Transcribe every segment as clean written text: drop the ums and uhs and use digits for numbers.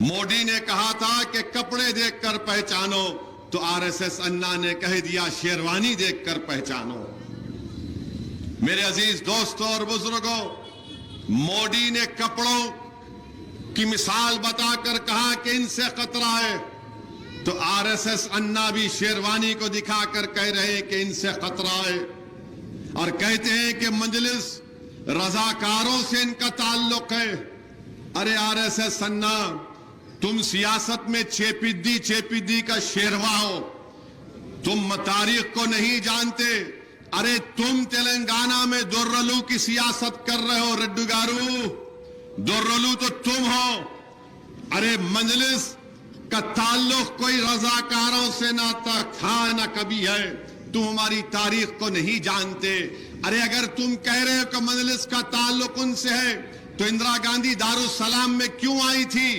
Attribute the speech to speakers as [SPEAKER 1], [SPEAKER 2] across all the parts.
[SPEAKER 1] मोदी ने कहा था कि कपड़े देखकर पहचानो, तो आरएसएस अन्ना ने कह दिया शेरवानी देखकर पहचानो। मेरे अजीज दोस्तों और बुजुर्गों, मोदी ने कपड़ों की मिसाल बताकर कहा कि इनसे खतरा है, तो आरएसएस अन्ना भी शेरवानी को दिखाकर कह रहे हैं कि इनसे खतरा है, और कहते हैं कि मजलिस रजाकारों से इनका ताल्लुक है। अरे आरएसएस अन्ना, तुम सियासत में चेपिद्दी का शेरवा हो, तुम तारीख को नहीं जानते। अरे तुम तेलंगाना में दुर्रलू की सियासत कर रहे हो, रेड्डी गारू, दुर्रलू तो तुम हो। अरे मजलिस का ताल्लुक कोई रजाकारों से ना था ना कभी है, तुम हमारी तारीख को नहीं जानते। अरे अगर तुम कह रहे हो कि मजलिस का ताल्लुक उनसे है, तो इंदिरा गांधी दारुसलाम में क्यों आई थी?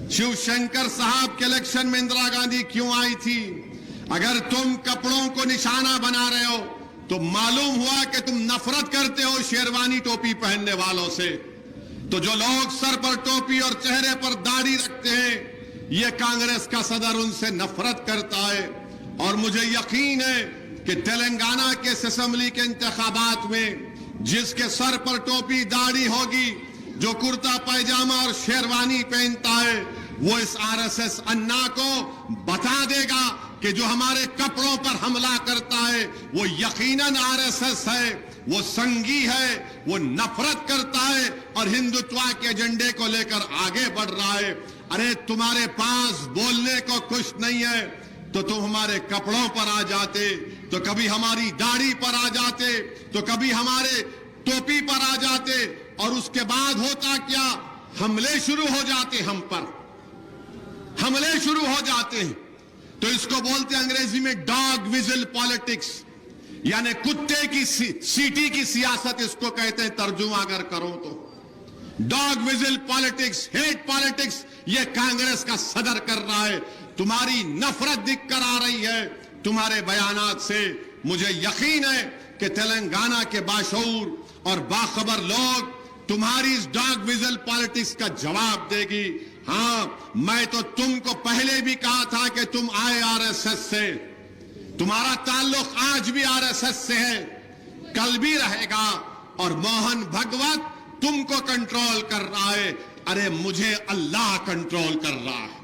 [SPEAKER 1] शिवशंकर साहब के इलेक्शन में इंदिरा गांधी क्यों आई थी? अगर तुम कपड़ों को निशाना बना रहे हो, तो मालूम हुआ कि तुम नफरत करते हो शेरवानी टोपी पहनने वालों से। तो जो लोग सर पर टोपी और चेहरे पर दाढ़ी रखते हैं, ये कांग्रेस का सदर उनसे नफरत करता है। और मुझे यकीन है कि तेलंगाना के असेंबली के इंतखाबात में जिसके सर पर टोपी दाढ़ी होगी, जो कुर्ता पैजामा और शेरवानी पहनता है, वो इस आरएसएस अन्ना को बता देगा कि जो हमारे कपड़ों पर हमला करता है वो यकीनन आरएसएस है, वो संघी है, वो नफरत करता है और हिंदुत्व के एजेंडे को लेकर आगे बढ़ रहा है। अरे तुम्हारे पास बोलने को कुछ नहीं है, तो तुम हमारे कपड़ों पर आ जाते, तो कभी हमारी दाढ़ी पर आ जाते, तो कभी हमारे टोपी पर आ जाते, और उसके बाद होता क्या? हमले शुरू हो जाते, हम पर हमले शुरू हो जाते हैं। तो इसको बोलते हैं अंग्रेजी में डॉग विजिल पॉलिटिक्स, यानी कुत्ते की सीटी की सियासत इसको कहते हैं, तर्जुमा अगर करो तो। Dog vigil politics, hate politics, ये कांग्रेस का सदर कर रहा है। तुम्हारी नफरत दिख कर आ रही है तुम्हारे बयानात से। मुझे यकीन है कि तेलंगाना के बाशऊर और बाखबर लोग तुम्हारी इस डॉग विजिल पॉलिटिक्स का जवाब देगी। हाँ, मैं तो तुमको पहले भी कहा था कि तुम आए आरएसएस से, तुम्हारा ताल्लुक आज भी आरएसएस से है, कल भी रहेगा, और मोहन भगवत तुमको कंट्रोल कर रहा है। अरे मुझे अल्लाह कंट्रोल कर रहा है।